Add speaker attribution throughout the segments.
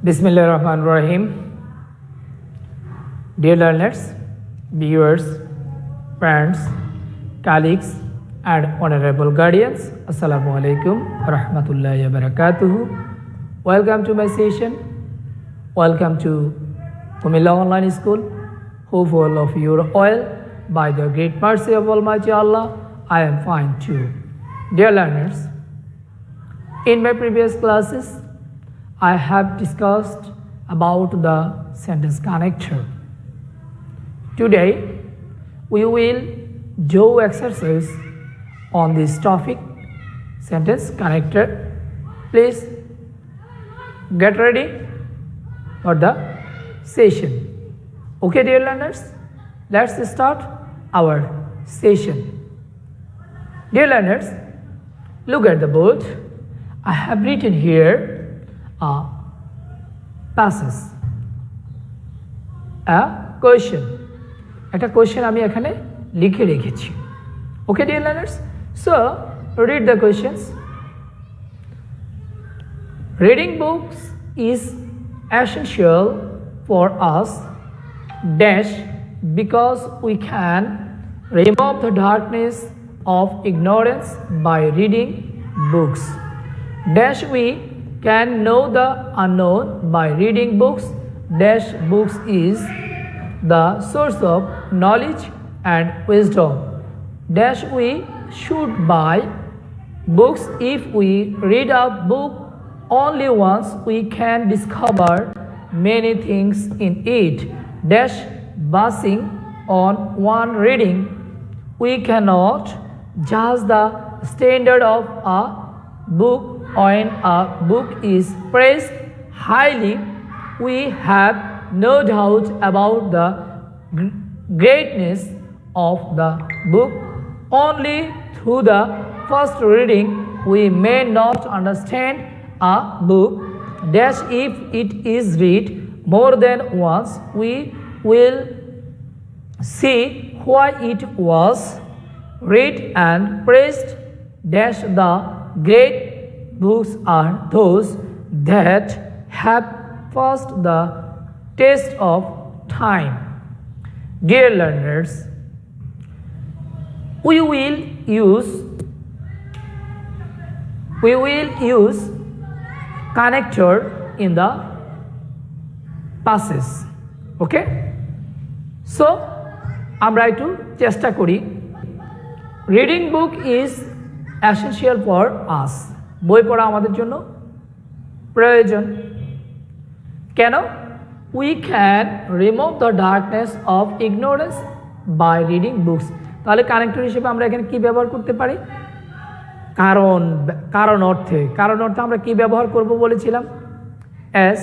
Speaker 1: Bismillahirrahmanirrahim. Dear learners, viewers, friends, colleagues, and honorable guardians, Assalamu alaikum warahmatullahi wabarakatuh. Welcome to my session. Welcome to Kumilla Online School. Hope all of you are well by the great mercy of Almighty Allah. I am fine too. Dear learners, in my previous classes, I have discussed about the sentence connector. Today, we will do exercise on this topic, sentence connector. Please get ready for the session. Okay, dear learners, let's start our session. Dear learners, look at the board. I have written here a passage, a question. একটা question আমি এখানে লিখে রেখেছি. Okay, dear learners? So, read the questions. Reading books is essential for us dash because we can remove the darkness of ignorance by reading books. Dash we can know the unknown by reading books. Dash books is the source of knowledge and wisdom. Dash we should buy books. If we read a book only once, we can discover many things in it. Dash basing on one reading, we cannot judge the standard of a book. When a book is praised highly, we have no doubt about the greatness of the book. Only through the first reading we may not understand a book. Dash if it is read more than once, we will see why it was read and praised. Dash the great books are those that have passed the test of time. Dear learners, we will use connector in the passage. Okay? So, আমরা একটু চেষ্টা করি. Reading book is essential for us. বই পড়া আমাদের জন্য প্রয়োজন. কেন? We can remove the darkness of ignorance by reading books. তাহলে কানেক্টর হিসেবে আমরা এখানে কি ব্যবহার করতে পারি? কারণ অর্থে আমরা কি ব্যবহার করব বলেছিলাম? as,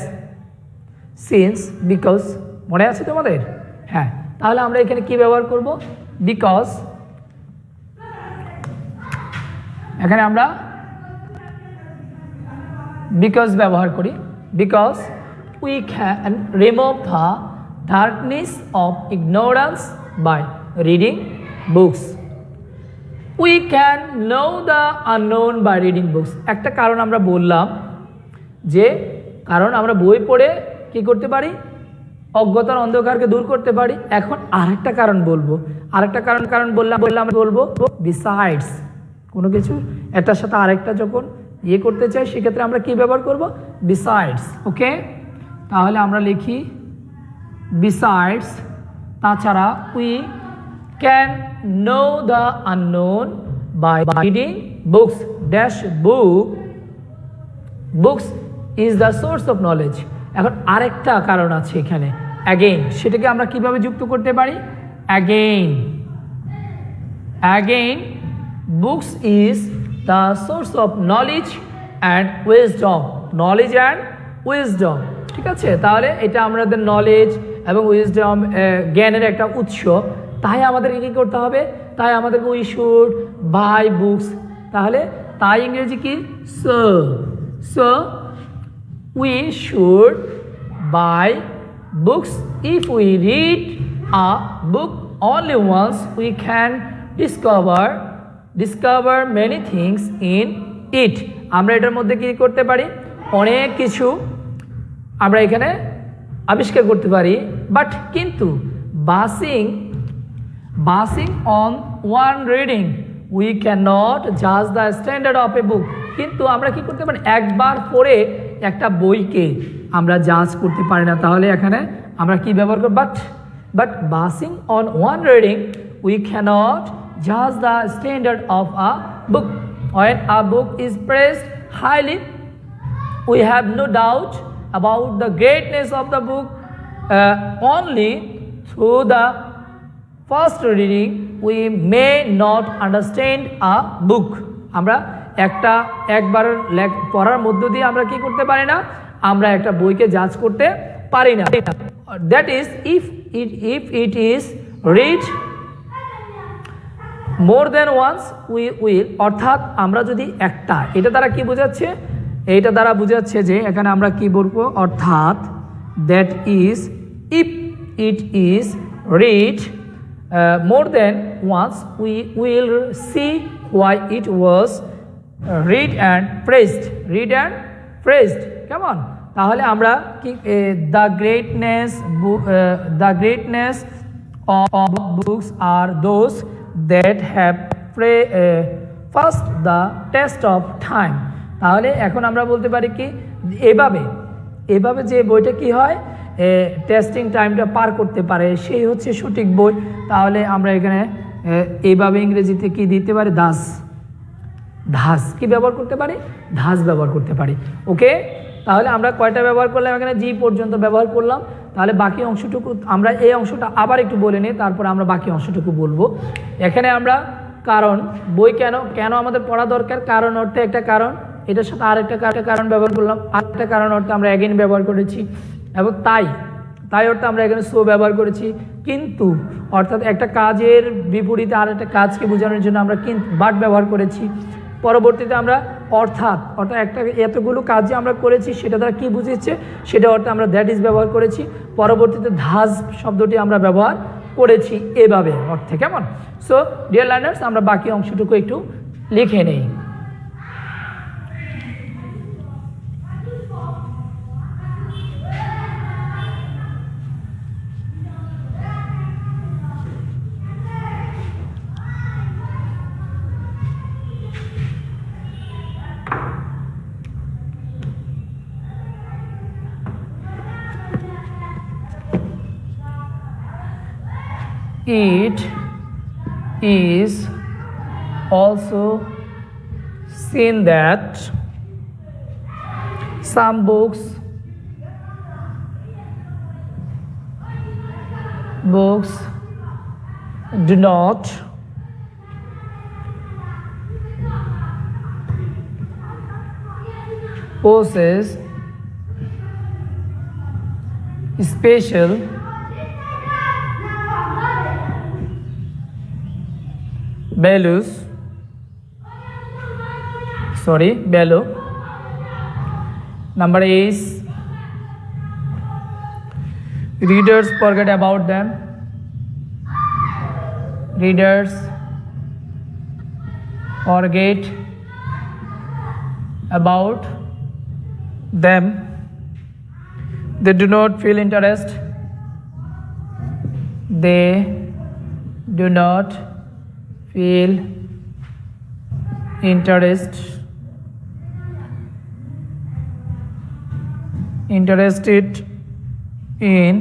Speaker 1: since, because. মনে আছে তোমাদের? হ্যাঁ, তাহলে আমরা এখানে কি ব্যবহার করব? because. এখানে আমরা because ব্যবহার করি. because we can remove the darkness of ignorance by reading books. We can know the unknown by reading books. একটা কারণ আমরা বললাম যে কারণ আমরা বই পড়ে কি করতে পারি? অজ্ঞতার অন্ধকারকে দূর করতে পারি. এখন আরেকটা কারণ বলবো. আরেকটা কারণ বললাম বলবো besides. কোনো কিছু একটার সাথে আরেকটা যখন করতে চাই সেক্ষেত্রে আমরা কি ব্যবহার করব? besides. ওকে, তাহলে আমরা লিখি besides. তাছাড়া we can know the unknown by reading books. Dash books is the source of knowledge. এখন আরেকটা কারণ আছে এখানে again. সেটাকে আমরা কিভাবে যুক্ত করতে পারি? again books is the source of knowledge and wisdom. knowledge and wisdom. ঠিক আছে, তাহলে এটা আমাদের নলেজ এবং উইজডম জ্ঞানের একটা উৎস. তাই আমাদেরকে কি করতে হবে? তাই আমাদেরকে উই শুড বাই বুকস. তাহলে তাই ইংরেজি কি? So we should buy books. If we read a book only once, we can discover many things in it. আমরা এটার মধ্যে কি করতে পারি? অনেক কিছু আমরা এখানে আবিষ্কার করতে পারি। বাট কিন্তু basing on one reading we cannot judge the standard of a book। কিন্তু আমরা কি করতে পারি, একবার পড়ে একটা বইকে আমরা জাজ করতে পারি না। তাহলে এখানে আমরা কি ব্যবহার করব, but basing on one reading we cannot judge the standard of a book। When a book is praised highly we have no doubt about the greatness of the book। Only through the first reading we may not understand a book। আমরা একবার পড়ার মধ্য দিয়ে আমরা কি করতে পারি না, আমরা একটা বইকে জাজ করতে পারি না। That is if it is read more than once we will। অর্থাৎ আমরা যদি এটা দ্বারা কি বোঝাচ্ছে, এইটা দ্বারা বোঝাচ্ছে যে এখানে আমরা কি বলবো, অর্থাৎ that is if it is read more than once we will see why it was read and praised। কেমন, তাহলে আমরা কি the greatness of books are those that have passed the test of time। তাহলে এখন আমরা বলতে পারি কি, এভাবে যে বইটা কি হয় টেস্টিং টাইমটা পার করতে পারে সেই হচ্ছে সঠিক বই। তাহলে আমরা এখানে এইভাবে ইংরেজিতে কি দিতে পারি, ধাস কি ব্যবহার করতে পারি, ধাস ব্যবহার করতে পারি। ওকে, তাহলে আমরা কয়টা ব্যবহার করলাম, এখানে জি পর্যন্ত ব্যবহার করলাম। তাহলে বাকি অংশটুকু আমরা এই অংশটা আবার একটু বলে নিই, তারপর আমরা বাকি অংশটুকু বলবো। এখানে আমরা কারণ, বই কেন আমাদের পড়া দরকার, কারণ অর্থে একটা কারণ, এটার সাথে আরেকটা কারণ ব্যবহার করলাম, আরেকটা কারণ অর্থে আমরা অ্যাগেন ব্যবহার করেছি, এবং তাই অর্থে আমরা এখানে সো ব্যবহার করেছি। কিন্তু অর্থাৎ একটা কাজের বিপরীতে আর একটা কাজকে বোঝানোর জন্য আমরা কিন্তু বাট ব্যবহার করেছি। পরবর্তীতে আমরা অর্থাৎ একটা এতগুলো কাজ যে আমরা করেছি সেটা দ্বারা কি বুঝিয়েছে সেটা অর্থে আমরা দ্যাট ইজ ব্যবহার করেছি। পরবর্তীতে ধাজ শব্দটি আমরা ব্যবহার করেছি এভাবে অর্থে। কেমন, সো ডিয়ার লার্নার্স আমরা বাকি অংশটুকু একটু লিখে নেই। It is also seen that some books do not possess special value number is readers forget about them, readers forget about them, they do not feel interest, they do not feel interested in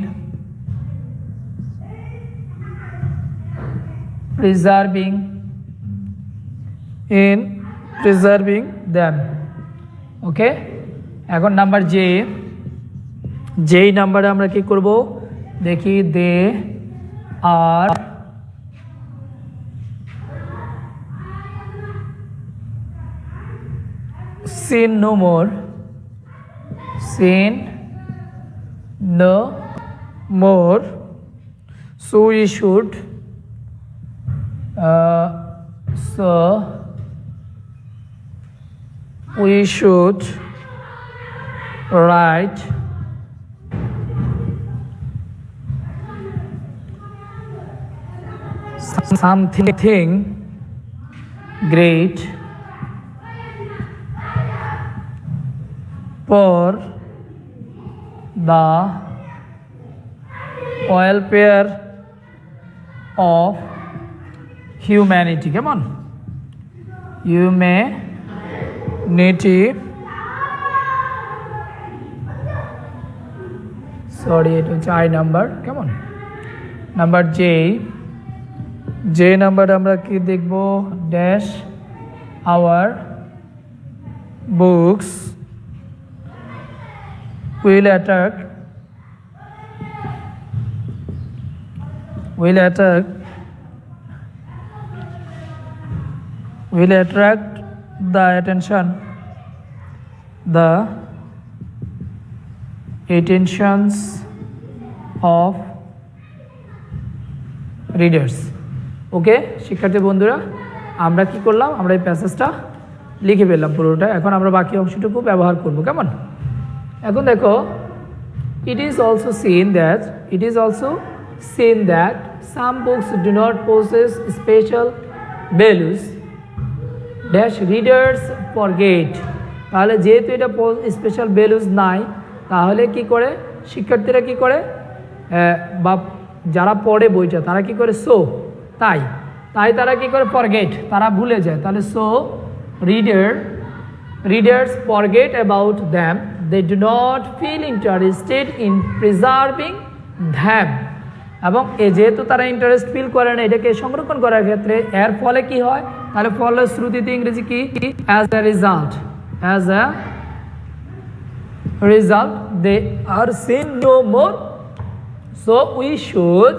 Speaker 1: preserving them। ওকে, এখন number যেই নাম্বারে আমরা কি করব দেখি, দে আর seen no more, so we should write something great for the welfare of humanity. Come on. Humanity. Sorry, it was I number. Come on. Number J. J number আমরা কি দেখব? Dash our books will attract the attentions of readers. ওকে শিক্ষার্থী বন্ধুরা, আমরা কি করলাম? আমরা এই প্যাসেজটা লিখে ফেললাম পুরোটা। এখন আমরা বাকি অংশটুকু ব্যবহার করব। কেমন? এখন দেখো, it is also seen that some books do not possess special values dash readers forget. তাহলে যেহেতু এটা স্পেশাল ভ্যালুজ নাই, তাহলে কি করে শিক্ষার্থীরা কি করে, বা যারা পড়ে বইটা তারা কি করে, তাই তারা কি করে, ফরগেট, তারা ভুলে যায়। তাহলে readers forget about them, they do not feel interested in preserving them. এবং যেহেতু তারা ইন্টারেস্ট ফিল করে না এটাকে সংরক্ষণ করার ক্ষেত্রে, এর ফলে কি হয়? তাহলে ফলশ্রুতিতে ইংরেজি কি? As a result they are seen no more. So we should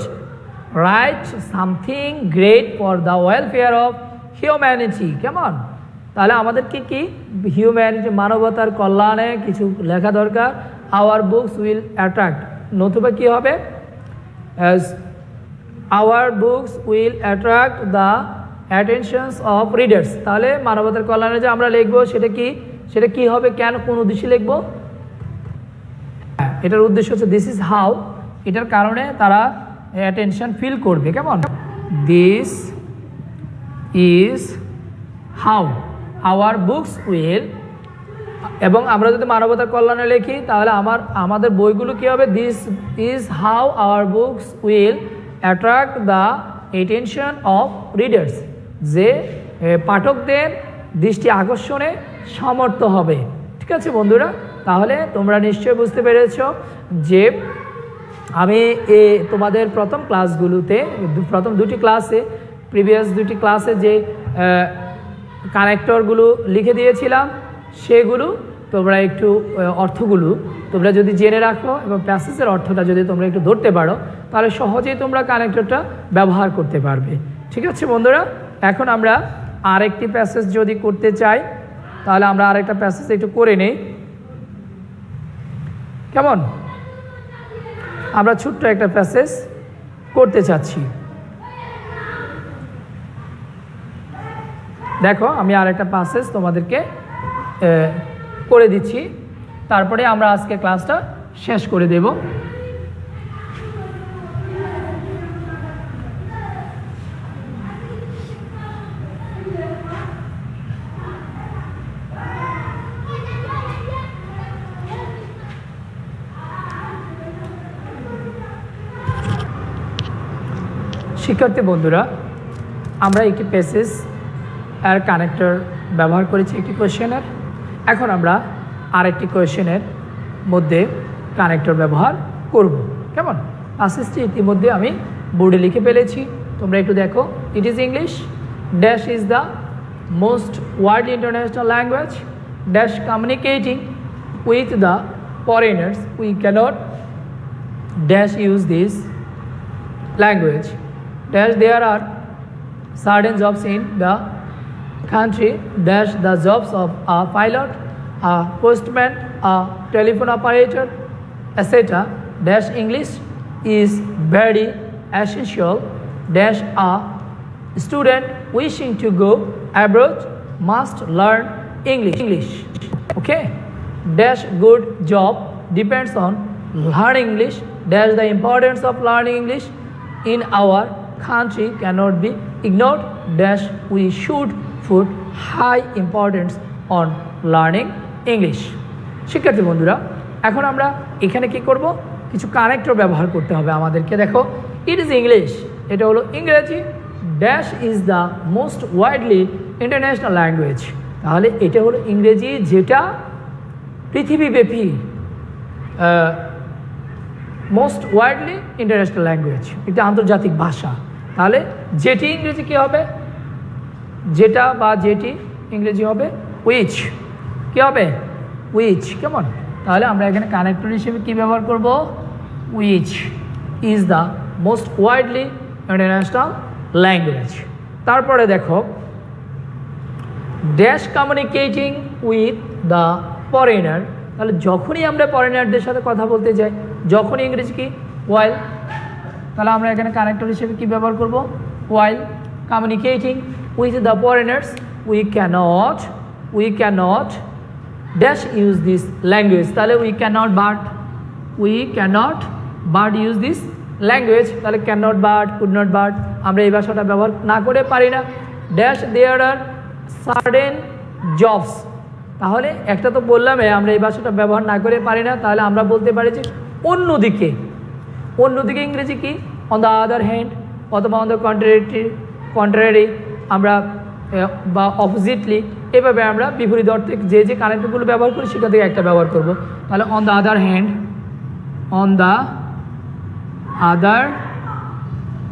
Speaker 1: write something great for the welfare of humanity. কেমন? তাহলে আমাদেরকে কি হিউম্যানিটি, মানবতার কল্যাণে কিছু লেখা দরকার। আওয়ার বুকস উইল অ্যাট্রাক্ট, নতুবা কি হবে? As our books will attract the attentions of readers. তাহলে মানবতার কল্যাণে যে আমরা লিখবো সেটা কি হবে? কেন, কোন উদ্দেশ্যে লিখবো? এটার উদ্দেশ্য হচ্ছে দিস ইজ হাউ, এটার কারণে তারা অ্যাটেনশন ফিল করবে। কেমন? This is how hour books will, এবং আমরা যদি মানবতার কল্যাণে লিখি তাহলে আমাদের বইগুলো কী হবে? This is how hour books will attract the attention of readers, যে পাঠকদের দৃষ্টি আকর্ষণে সমর্থ হবে। ঠিক আছে বন্ধুরা, তাহলে তোমরা নিশ্চয়ই বুঝতে পেরেছ যে আমি তোমাদের প্রথম ক্লাসগুলোতে, প্রথম দুটি ক্লাসে, প্রিভিয়াস দুটি ক্লাসে যে কানেক্টরগুলো লিখে দিয়েছিলাম সেগুলো তোমরা একটু অর্থগুলো তোমরা যদি জেনে রাখো এবং প্যাসেজের অর্থটা যদি তোমরা একটু ধরতে পারো, তাহলে সহজেই তোমরা কানেক্টরটা ব্যবহার করতে পারবে। ঠিক আছে বন্ধুরা, এখন আমরা আরেকটি প্যাসেজ যদি করতে চাই তাহলে আমরা আরেকটা প্যাসেজ একটু করে নেই। কেমন? আমরা ছোট্ট একটা প্যাসেজ করতে চাচ্ছি। দেখো, আমি আরেকটা প্যাসেজ তোমাদেরকে করে দিচ্ছি, তারপরে আমরা আজকে ক্লাসটা শেষ করে দেব। শিক্ষার্থী বন্ধুরা, আমরা একটি প্যাসেজ আর কানেক্টর ব্যবহার করেছি একটি কোয়েশ্চেনের। এখন আমরা আরেকটি কোয়েশ্চেনের মধ্যে কানেক্টর ব্যবহার করব। কেমন? প্যাসেজটি ইতিমধ্যে আমি বোর্ডে লিখে ফেলেছি, তোমরা একটু দেখো। It is English dash is the most widely international language dash communicating with the foreigners we cannot dash use this language dash there are certain jobs in the country dash the jobs of a pilot, a postman, a telephone operator, etc. dash English is very essential dash a student wishing to go abroad must learn English. Okay, dash good job depends on learning English dash the importance of learning English in our country cannot be ignored dash we should put high importance on learning English. শিক্ষার্থী বন্ধুরা, এখন আমরা এখানে কি করব, কিছু connector ব্যবহার করতে হবে আমাদেরকে। দেখো, ইট ইজ ইংলিশ, এটা হলো ইংরেজি, dash is the most widely international language, তাহলে এটা হলো ইংরেজি যেটা পৃথিবীব্যাপী মোস্ট ওয়াইডলি ইন্টারন্যাশনাল ল্যাঙ্গুয়েজ, এটা আন্তর্জাতিক ভাষা। তাহলে যেটি ইংরেজি কী হবে, যেটা বা যেটি ইংরেজি হবে উইচ, কী হবে উইচ, কেমন? তাহলে আমরা এখানে কানেক্টর হিসেবে কী ব্যবহার করব, which is the most widely international language. তারপরে দেখো, dash communicating with the foreigner, তাহলে যখনই আমরা ফরেনারদের সাথে কথা বলতে যাই, যখনই ইংরেজি কি ওয়াইল, তাহলে আমরা এখানে কানেক্টর হিসেবে কি ব্যবহার করব, while communicating with the foreigners we cannot dash use this language, তাহলে we can't but use this language, তাহলে can't but, could not but, আমরা এই ভাষাটা ব্যবহার না করে পারি না। Dash there are certain jobs, তাহলে একটা তো বললাম আমরা এই ভাষাটা ব্যবহার না করে পারি না, তাহলে আমরা বলতে পারি যে অন্যদিকে ইংরেজি কি, অন দ্য আদার হ্যান্ড, অথবা অন দ্য কন্ট্রারি আমরা বা অপোজিটলি, এভাবে আমরা বিপরীত অর্থে যে কানেক্টরগুলো ব্যবহার করি সেটা থেকে একটা ব্যবহার করব। তাহলে অন দ্য আদার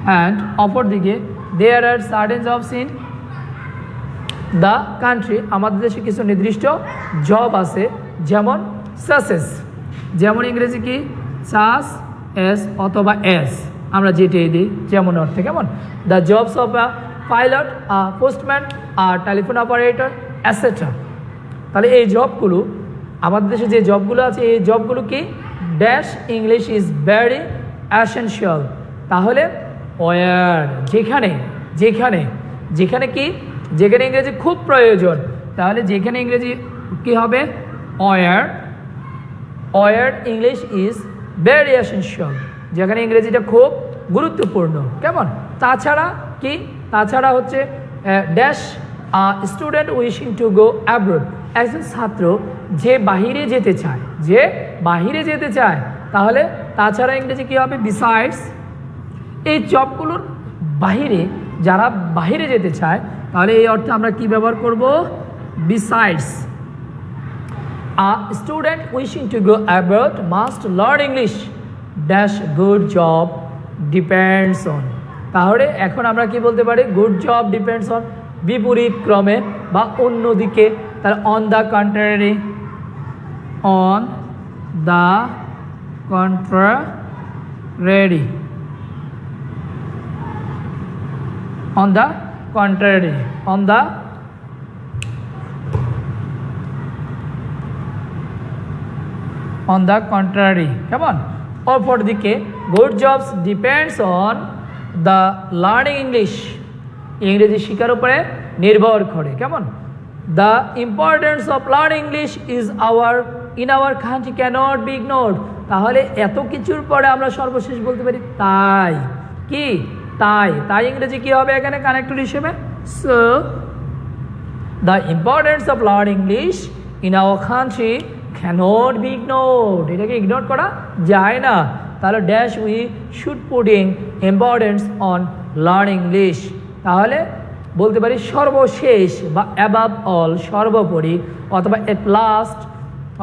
Speaker 1: হ্যান্ড অপর দিকে, there are certain jobs in the country, আমাদের দেশে কিছু নির্দিষ্ট জব আছে, যেমন সাসেস, যেমন ইংরেজি কি সাস এস অথবা এস, আমরা যেটাই দিই যেমন অর্থে, কেমন? The jobs of a pilot, a postman, আর টেলিফোন অপারেটর অ্যাটসেট্রা। তাহলে এই জবগুলো, আমাদের দেশে যে জবগুলো আছে, এই জবগুলো কি dash English is very essential, তাহলে ওয়ার যেখানে কি, যেখানে ইংরেজি খুব প্রয়োজন, তাহলে যেখানে ইংরেজি কি হবে, where English is very essential, যেখানে ইংরেজিটা খুব গুরুত্বপূর্ণ, কেমন? তাছাড়া হচ্ছে dash student wishing to go abroad, একজন ছাত্র যে বাহিরে যেতে চায়, তাহলে তাছাড়া ইংরেজি কী হবে, বিসাইডস। এই জবগুলোর বাহিরে, যারা বাহিরে যেতে চায়, তাহলে এই অর্থে আমরা কি ব্যবহার করব, besides. A student wishing to go abroad must learn English, dash good job depends on, তাহলে এখন আমরা কি বলতে পারি, গুড জব ডিপেন্ডস অন বিপরীত ক্রমে বা অন্যদিকে, তাহলে on the contrary, on the contrary, on the contrary, on the contrary, কেমন? অপর দিকে good jobs depends on the learning English, ইংরেজি শিক্ষার উপরে নির্ভর করে, কেমন? The importance of learning English is in our country cannot be ignored, তাহলে এত কিছুর পরে আমরা সর্বশেষ বলতে পারি তাই ইংরেজি কি হবে এখানে কানেক্টর হিসেবে, so the importance of learning English in our country cannot be ignored, এটাকে ইগনোর করা যায় না, তাহলে dash we should putting importance on learning English, তাহলে বলতে পারি সর্বশেষ বা অ্যাবাভ অল, সর্বোপরি, অথবা এট লাস্ট,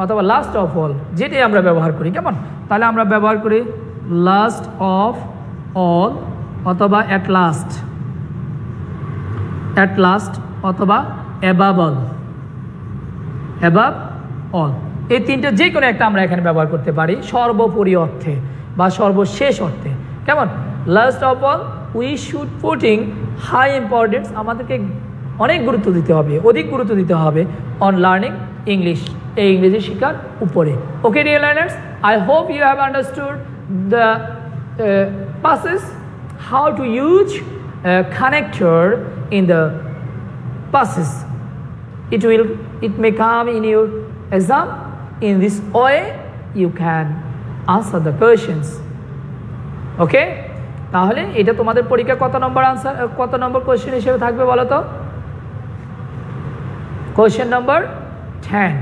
Speaker 1: অথবা লাস্ট অফ অল, যেটাই আমরা ব্যবহার করি, কেমন? তাহলে আমরা ব্যবহার করি লাস্ট অফ অল, অথবা অ্যাট লাস্ট, অথবা অ্যাবাভ অল, এই তিনটে যে কোনো একটা আমরা এখানে ব্যবহার করতে পারি সর্বোপরি অর্থে বা সর্বশেষ অর্থে, কেমন? Last of all we should putting high importance, আমাদেরকে অনেক গুরুত্ব দিতে হবে, অধিক গুরুত্ব দিতে হবে অন লার্নিং ইংলিশ, এই ইংরেজি শিক্ষার উপরে। Okay dear learners, I hope you have understood the passes how to use a connector in the passes. It may come in your exam. In this way you can answer the questions. Okay, তাহলে এটা তোমাদের পরীক্ষা কত নম্বর question হিসেবে থাকবে বলো তো? Question number 10।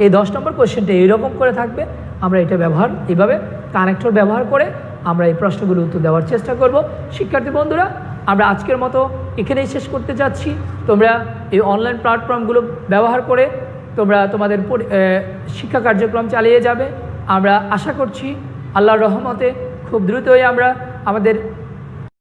Speaker 1: এই 10 নম্বর কোশ্চেনটা এইরকম করে থাকবে, আমরা এটা এইভাবে কানেক্টর ব্যবহার করে আমরা এই প্রশ্নগুলো উত্তর দেওয়ার চেষ্টা করব। শিক্ষার্থী বন্ধুরা, আমরা আজকের মতো এখানেই শেষ করতে যাচ্ছি। তোমরা এই অনলাইন প্ল্যাটফর্মগুলো ব্যবহার করে তোমরা তোমাদের শিক্ষা কার্যক্রম চালিয়ে যাবে। আমরা আশা করছি আল্লাহর রহমতে খুব দ্রুতই আমরা আমাদের